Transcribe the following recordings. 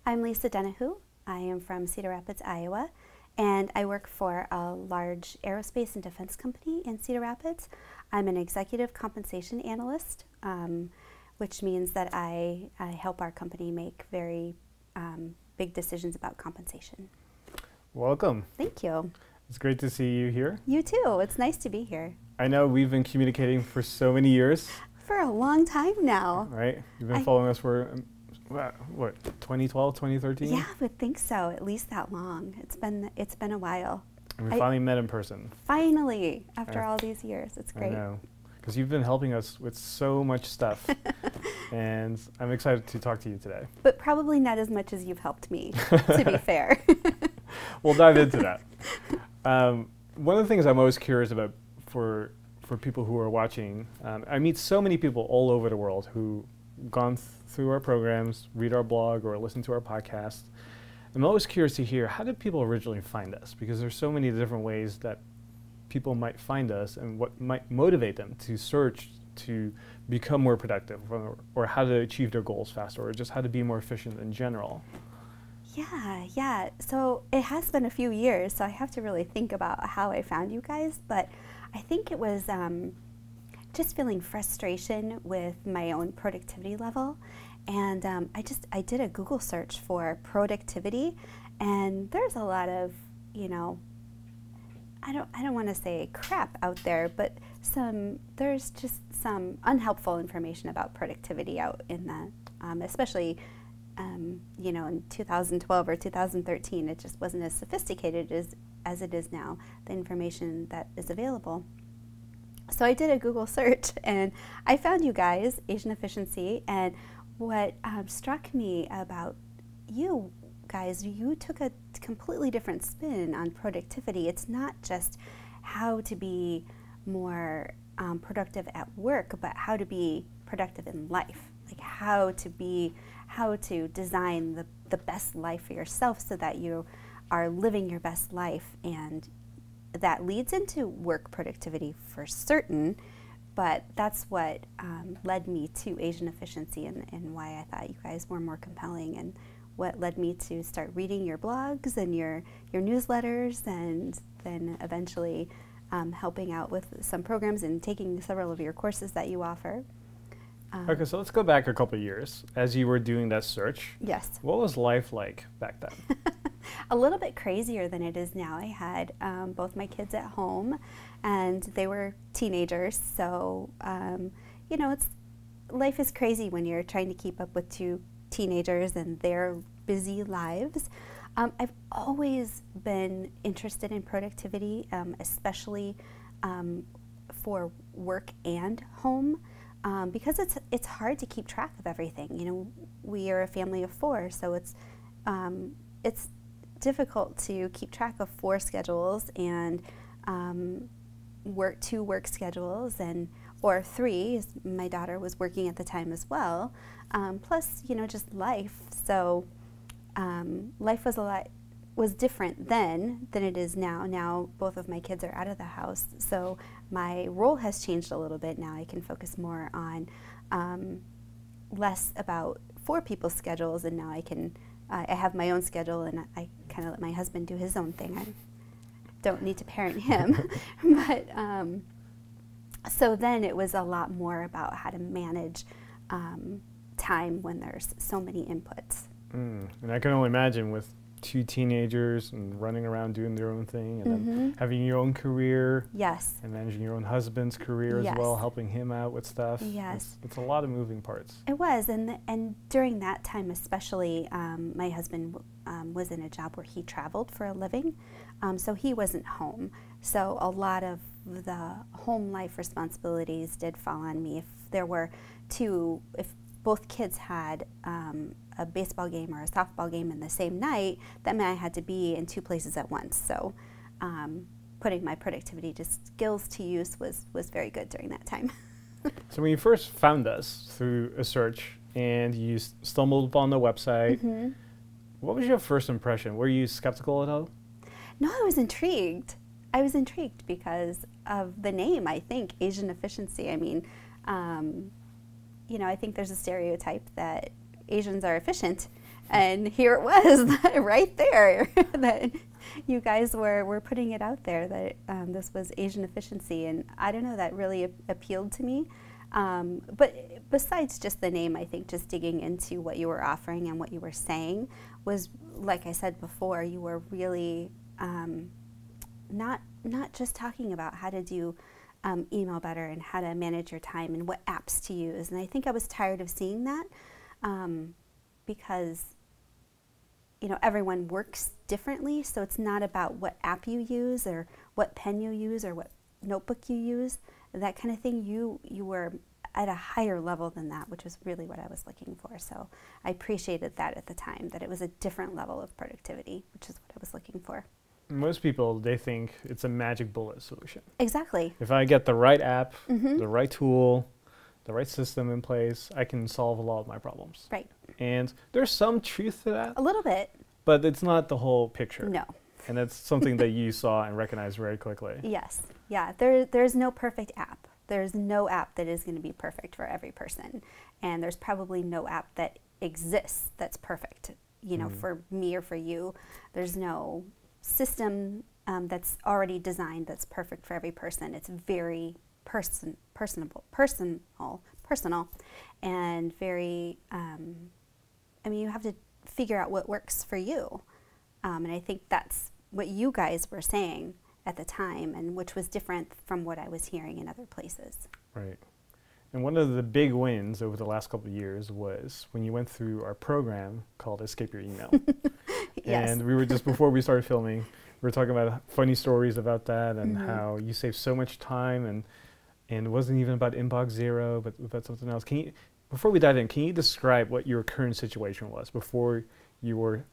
I'm Lisa Denahue. I am from Cedar Rapids, Iowa, and I work for a large aerospace and defense company in Cedar Rapids. I'm an executive compensation analyst, which means that I help our company make very big decisions about compensation. Welcome. Thank you. It's great to see you here. You too. It's nice to be here. I know we've been communicating for so many years. For a long time now. Right? You've been following us for, what, 2012, 2013? Yeah, I would think so. At least that long. It's been a while. And we finally met in person. Finally, after all these years. It's great. I know. Because you've been helping us with so much stuff. And I'm excited to talk to you today. But probably not as much as you've helped me, to be fair. We'll dive into that. One of the things I'm always curious about for people who are watching, I meet so many people all over the world who've gone through our programs, read our blog, or listen to our podcast. I'm always curious to hear, how did people originally find us? Because there's so many different ways that people might find us and what might motivate them to search to become more productive, or how to achieve their goals faster, or just how to be more efficient in general. Yeah. So it has been a few years, so I have to really think about how I found you guys, but I think it was just feeling frustration with my own productivity level. And I did a Google search for productivity, and there's a lot of, I don't want to say crap out there, but there's just some unhelpful information about productivity out in the, especially in 2012 or 2013, it just wasn't as sophisticated as it is now, the information that is available. So I did a Google search and I found you guys, Asian Efficiency, and what struck me about you guys, you took a completely different spin on productivity. It's not just how to be more productive at work, but how to be productive in life, like how to design the best life for yourself so that you are living your best life, and that leads into work productivity for certain, but that's what led me to Asian Efficiency and why I thought you guys were more compelling, and what led me to start reading your blogs and your newsletters, and then eventually helping out with some programs and taking several of your courses that you offer. Okay, so let's go back a couple of years. As you were doing that search, yes, what was life like back then? A little bit crazier than it is now. I had both my kids at home, and they were teenagers, so life is crazy when you're trying to keep up with two teenagers and their busy lives. I've always been interested in productivity, especially for work and home. Because it's hard to keep track of everything. We are a family of four, so it's difficult to keep track of 4 schedules and two work schedules, or 3. My daughter was working at the time as well. Plus, just life. So life was different then than it is now. Now both of my kids are out of the house, so my role has changed a little bit. Now I can focus more on less about 4 people's schedules, and now I have my own schedule, and I kind of let my husband do his own thing. I don't need to parent him. But so then it was a lot more about how to manage time when there's so many inputs. And I can only imagine with 2 teenagers and running around doing their own thing, and then having your own career. Yes. And managing your own husband's career as well, helping him out with stuff. Yes. It's a lot of moving parts. It was, and during that time especially, my husband was in a job where he traveled for a living, so he wasn't home. So a lot of the home life responsibilities did fall on me. If both kids had a baseball game or a softball game in the same night, that meant I had to be in 2 places at once. So putting my productivity skills to use was very good during that time. So when you first found us through a search and you stumbled upon the website, what was your first impression? Were you skeptical at all? No, I was intrigued. I was intrigued because of the name, I think, Asian Efficiency. I mean, I think there's a stereotype that Asians are efficient, And here it was right there that you guys were putting it out there that this was Asian efficiency. And I don't know, that really appealed to me. But besides just the name, I think just digging into what you were offering and what you were saying was, like I said before, you were really not just talking about how to do email better and how to manage your time and what apps to use. And I think I was tired of seeing that because, you know, everyone works differently. So it's not about what app you use or what pen you use or what notebook you use, that kind of thing. You were at a higher level than that, which was really what I was looking for. So I appreciated that at the time, that it was a different level of productivity, which is what I was looking for. Most people, they think it's a magic bullet solution. Exactly. If I get the right app, the right tool, the right system in place, I can solve a lot of my problems. Right. And there's some truth to that. A little bit. But it's not the whole picture. No. And that's something that you saw and recognized very quickly. Yes. Yeah. There's no perfect app. There's no app that is going to be perfect for every person. And there's probably no app that exists that's perfect, you know, for me or for you. There's no system that's already designed that's perfect for every person. It's very personal, and very, I mean, you have to figure out what works for you. And I think that's what you guys were saying at the time, and which was different from what I was hearing in other places. Right. And one of the big wins over the last couple of years was when you went through our program called Escape Your Email. Yes. And we were just, before we started filming, we were talking about funny stories about that and how you saved so much time, and it wasn't even about inbox zero, but about something else. Can you, before we dive in, can you describe what your current situation was before you were,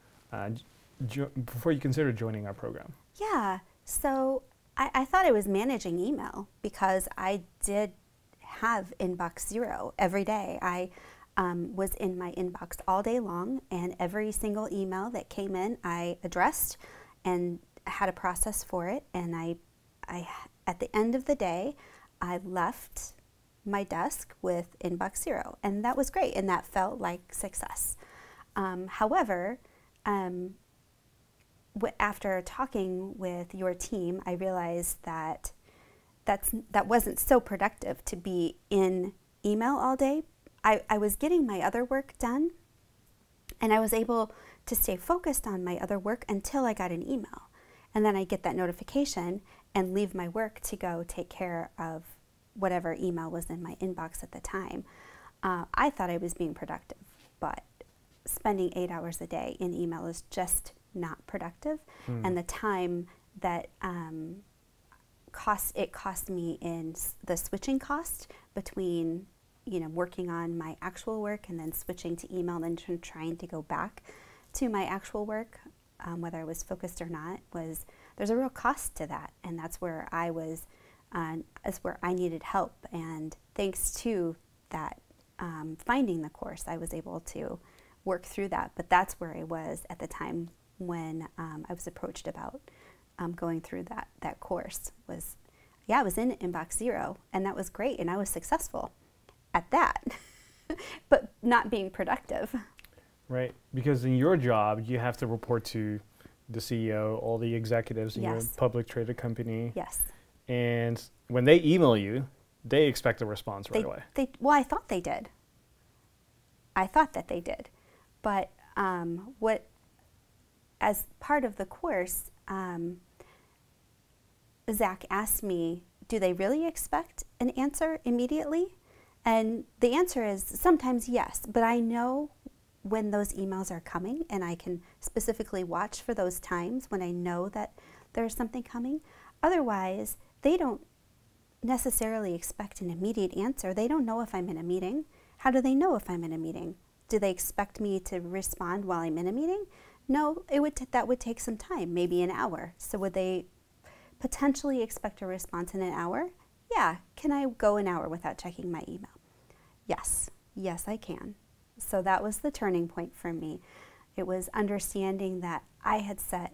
before you considered joining our program? Yeah. So I thought I was managing email because I did have inbox zero every day. I was in my inbox all day long, and every single email that came in I addressed and had a process for it. And I at the end of the day, I left my desk with inbox zero, and that was great, and that felt like success. However, after talking with your team, I realized that that wasn't so productive to be in email all day. I was getting my other work done, and I was able to stay focused on my other work until I got an email. And then I get that notification and leave my work to go take care of whatever email was in my inbox at the time. I thought I was being productive, but spending 8 hours a day in email is just not productive. And the time that it cost me in the switching cost between, you know, working on my actual work and then switching to email and then trying to go back to my actual work, whether I was focused or not, there's a real cost to that. And that's where I was, that's where I needed help. And thanks to that, finding the course, I was able to work through that. But that's where I was at the time when I was approached about going through that course. I was in inbox zero, and that was great, and I was successful at that, but not being productive. Right, because in your job, you have to report to the CEO, all the executives in your public traded company. Yes. And when they email you, they expect a response right away. Well, I thought they did. I thought that they did. But as part of the course, Zach asked me, do they really expect an answer immediately? And the answer is sometimes yes, but I know when those emails are coming, and I can specifically watch for those times when I know that there's something coming. Otherwise, they don't necessarily expect an immediate answer. They don't know if I'm in a meeting. How do they know if I'm in a meeting? Do they expect me to respond while I'm in a meeting? No, that would take some time, maybe an hour. So would they potentially expect a response in an hour? Yeah. Can I go an hour without checking my email? Yes. Yes, I can. So that was the turning point for me. It was understanding that I had set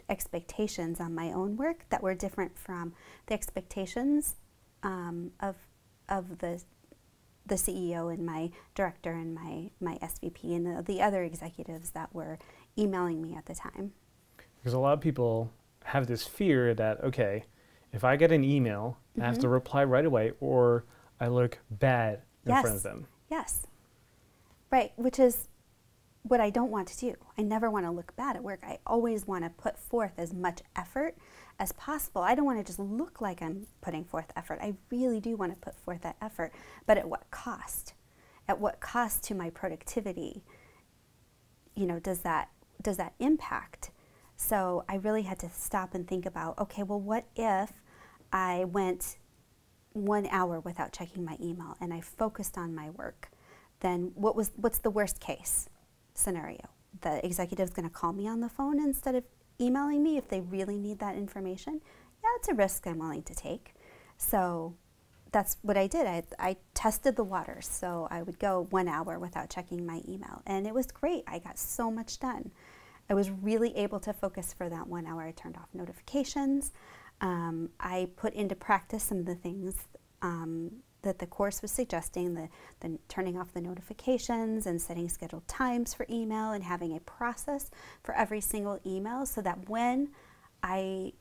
expectations on my own work that were different from the expectations of the CEO and my director and my SVP and the other executives that were emailing me at the time. Because a lot of people have this fear that, okay, if I get an email, I have to reply right away or I look bad in front of them. Yes. Right, which is what I don't want to do. I never want to look bad at work. I always want to put forth as much effort as possible. I don't want to just look like I'm putting forth effort. I really do want to put forth that effort, but at what cost? At what cost to my productivity? You know, does that impact? So I really had to stop and think about, okay, well, what if I went 1 hour without checking my email and I focused on my work? Then what's the worst case scenario? The executive's going to call me on the phone instead of emailing me if they really need that information? Yeah, it's a risk I'm willing to take. So that's what I did. I tested the waters. So I would go 1 hour without checking my email. And it was great. I got so much done. I was really able to focus for that 1 hour. I turned off notifications. I put into practice some of the things that the course was suggesting, the turning off the notifications and setting scheduled times for email and having a process for every single email so that when I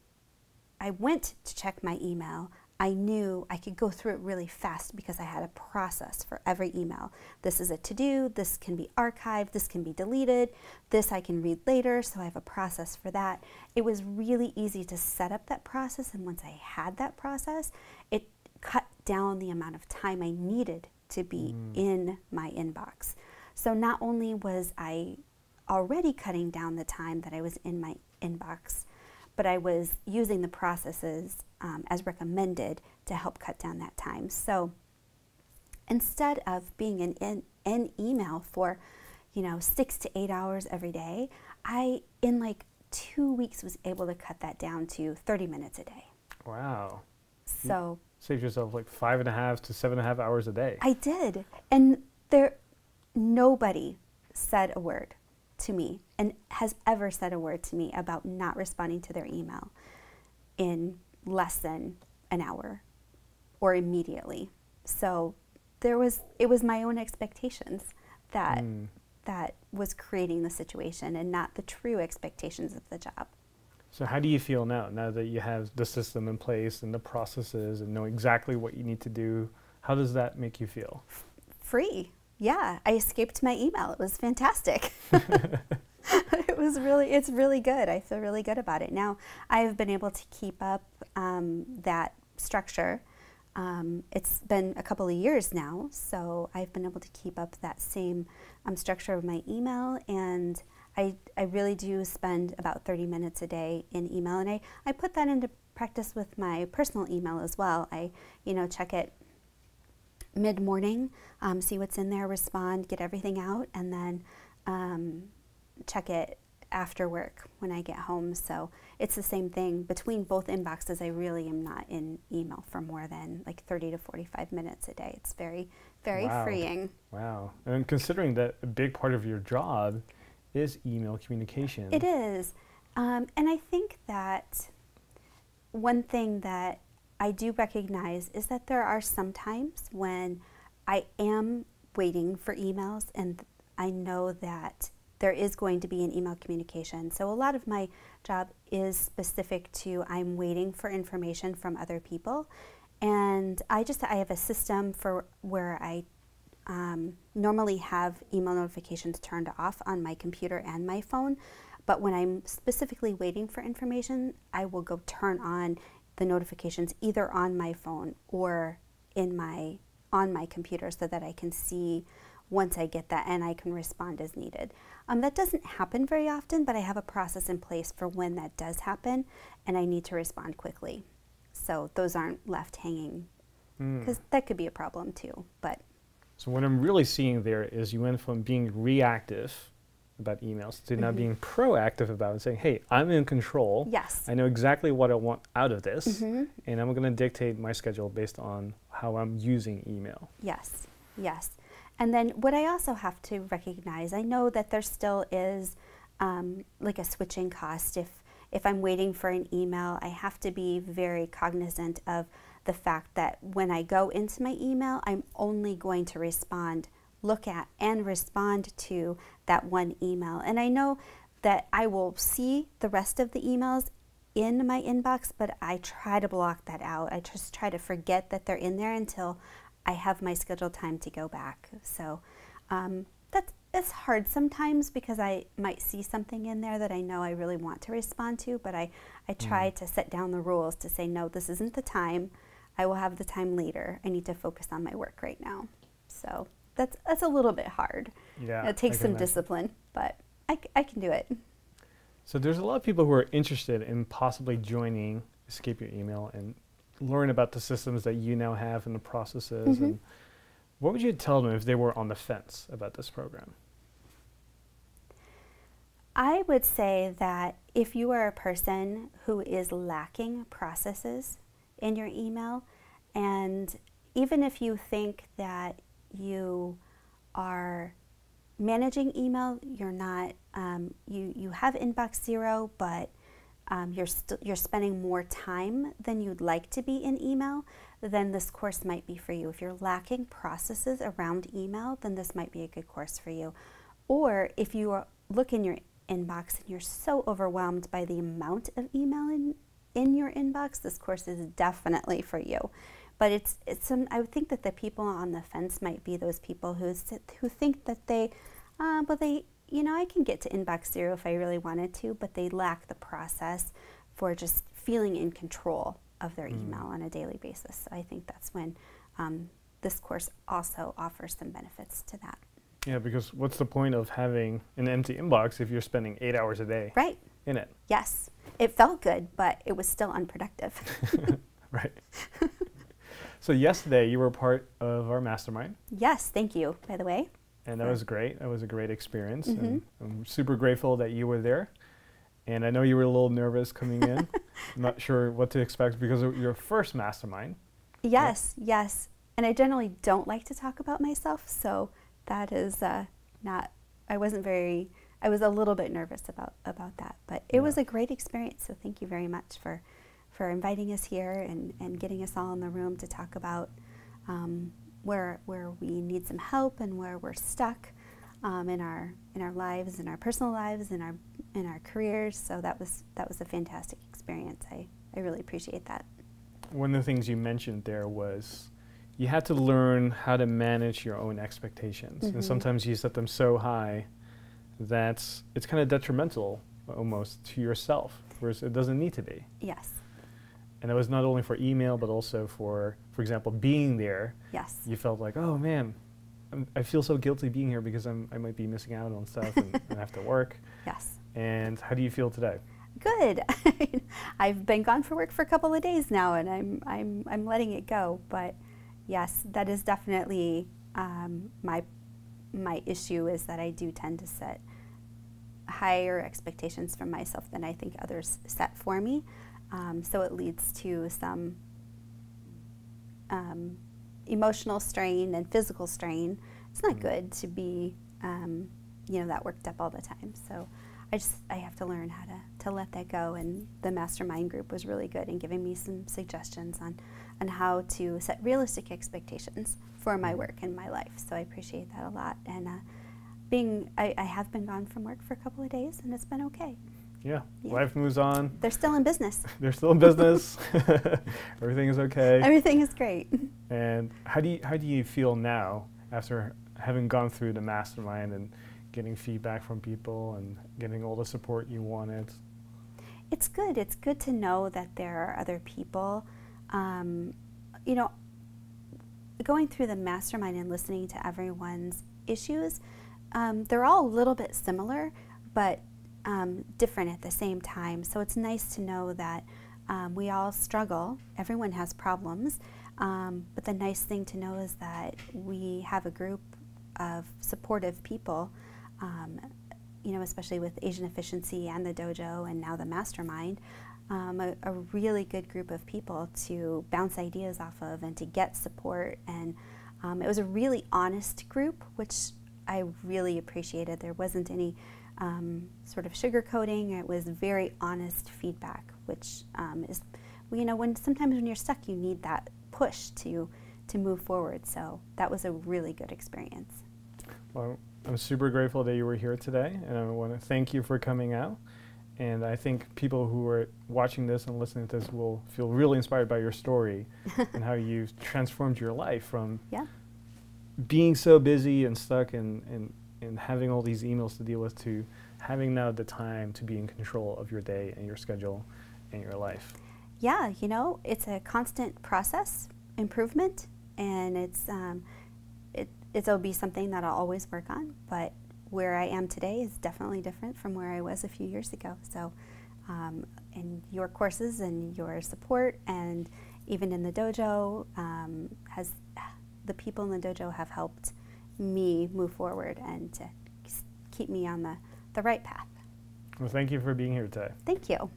went to check my email, I knew I could go through it really fast because I had a process for every email. This is a to-do, this can be archived, this can be deleted, this I can read later, so I have a process for that. It was really easy to set up that process, and once I had that process, it cut down the amount of time I needed to be in my inbox. So not only was I already cutting down the time that I was in my inbox, but I was using the processes as recommended to help cut down that time. So instead of being in email for 6 to 8 hours every day, I in like 2 weeks was able to cut that down to 30 minutes a day. Wow. So save yourself like 5.5 to 7.5 hours a day. I did, and nobody said a word to me and has ever said a word to me about not responding to their email in less than an hour or immediately. So it was my own expectations that was creating the situation and not the true expectations of the job. So how do you feel now that you have the system in place and the processes and know exactly what you need to do? How does that make you feel? Free. Yeah, I escaped my email. It was fantastic. It's really good. I feel really good about it. Now, I've been able to keep up that structure. It's been a couple of years now, so I've been able to keep up that same structure of my email, and I really do spend about 30 minutes a day in email, and I put that into practice with my personal email as well. I check it mid-morning, see what's in there, respond, get everything out, and then check it after work when I get home. So it's the same thing between both inboxes. I really am not in email for more than like 30 to 45 minutes a day. It's very, very freeing. Wow. And considering that a big part of your job is email communication. It is. And I think that one thing that I do recognize is that there are some times when I am waiting for emails and I know that there is going to be an email communication. So a lot of my job is specific to I'm waiting for information from other people. And I have a system for where I normally have email notifications turned off on my computer and my phone. But when I'm specifically waiting for information, I will go turn on the notifications either on my phone or on my computer so that I can see once I get that and I can respond as needed. That doesn't happen very often, but I have a process in place for when that does happen and I need to respond quickly. So those aren't left hanging, because that could be a problem too. So what I'm really seeing there is you went from being reactive about emails to now being proactive about it and saying, hey, I'm in control. Yes. I know exactly what I want out of this, and I'm going to dictate my schedule based on how I'm using email. Yes, yes. And then what I also have to recognize, I know that there still is like a switching cost. If I'm waiting for an email, I have to be very cognizant of the fact that when I go into my email, I'm only going to look at and respond to that one email. And I know that I will see the rest of the emails in my inbox, but I try to block that out. I just try to forget that they're in there until I have my scheduled time to go back. So it's hard sometimes because I might see something in there that I know I really want to respond to, but I try to set down the rules to say, no, this isn't the time. I will have the time later. I need to focus on my work right now. So that's a little bit hard. Yeah, it takes some discipline, but I can do it. So there's a lot of people who are interested in possibly joining Escape Your Email and learn about the systems that you now have and the processes. And what would you tell them if they were on the fence about this program? I would say that if you are a person who is lacking processes in your email, and even if you think that you are managing email, you're not, you have inbox zero, but you're spending more time than you'd like to be in email, then this course might be for you. If you're lacking processes around email, then this might be a good course for you. Or if you look in your inbox and you're so overwhelmed by the amount of email in your inbox, this course is definitely for you. But I would think that the people on the fence might be those people who think that I can get to inbox zero if I really wanted to, but they lack the process for just feeling in control of their email on a daily basis. So I think that's when this course also offers some benefits to that. Yeah, because what's the point of having an empty inbox if you're spending 8 hours a day in it? Yes. It felt good, but it was still unproductive. Right. So yesterday you were part of our mastermind. Yes, thank you, by the way. And that was great. That was a great experience. And I'm super grateful that you were there. And I know you were a little nervous coming in. I'm not sure what to expect because of your first mastermind. Yes, yes. And I generally don't like to talk about myself, so that is not, I was a little bit nervous about that. But it was a great experience, so thank you very much for inviting us here and getting us all in the room to talk about where we need some help and where we're stuck in our lives, in our personal lives, in our careers. So that was a fantastic experience. I really appreciate that. One of the things you mentioned there was you had to learn how to manage your own expectations, and sometimes you set them so high that it's kind of detrimental almost to yourself, whereas it doesn't need to be. Yes. And it was not only for email, but also for example, being there. Yes. You felt like, oh man, I feel so guilty being here because I might be missing out on stuff and I have to work. Yes. And how do you feel today? Good. I've been gone for work for a couple of days now, and I'm letting it go. But yes, that is definitely my issue, is that I do tend to set higher expectations from myself than I think others set for me. So it leads to some emotional strain and physical strain. It's not good to be, that worked up all the time. So I have to learn how to let that go. And the mastermind group was really good in giving me some suggestions on how to set realistic expectations for my work and my life. So I appreciate that a lot. And I have been gone from work for a couple of days, and it's been okay. Yeah, life moves on. They're still in business. They're still in business. Everything is okay. Everything is great. And how do you feel now after having gone through the mastermind and getting feedback from people and getting all the support you wanted? It's good. It's good to know that there are other people. Going through the mastermind and listening to everyone's issues, they're all a little bit similar, but different at the same time. So it's nice to know that we all struggle. Everyone has problems. But the nice thing to know is that we have a group of supportive people, especially with Asian Efficiency and the dojo and now the mastermind, a really good group of people to bounce ideas off of and to get support. And it was a really honest group, which I really appreciated. There wasn't any sort of sugarcoating. It was very honest feedback, which is, sometimes when you're stuck, you need that push to move forward. So that was a really good experience. Well, I'm super grateful that you were here today, and I want to thank you for coming out. And I think people who are watching this and listening to this will feel really inspired by your story and how you've transformed your life from being so busy and stuck and having all these emails to deal with to having now the time to be in control of your day and your schedule and your life. Yeah, you know, it's a constant process, improvement, and it'll be something that I'll always work on, but where I am today is definitely different from where I was a few years ago. So in your courses and your support, and even in the dojo, the people in the dojo have helped me move forward and to keep me on the right path. Well, thank you for being here today. Thank you.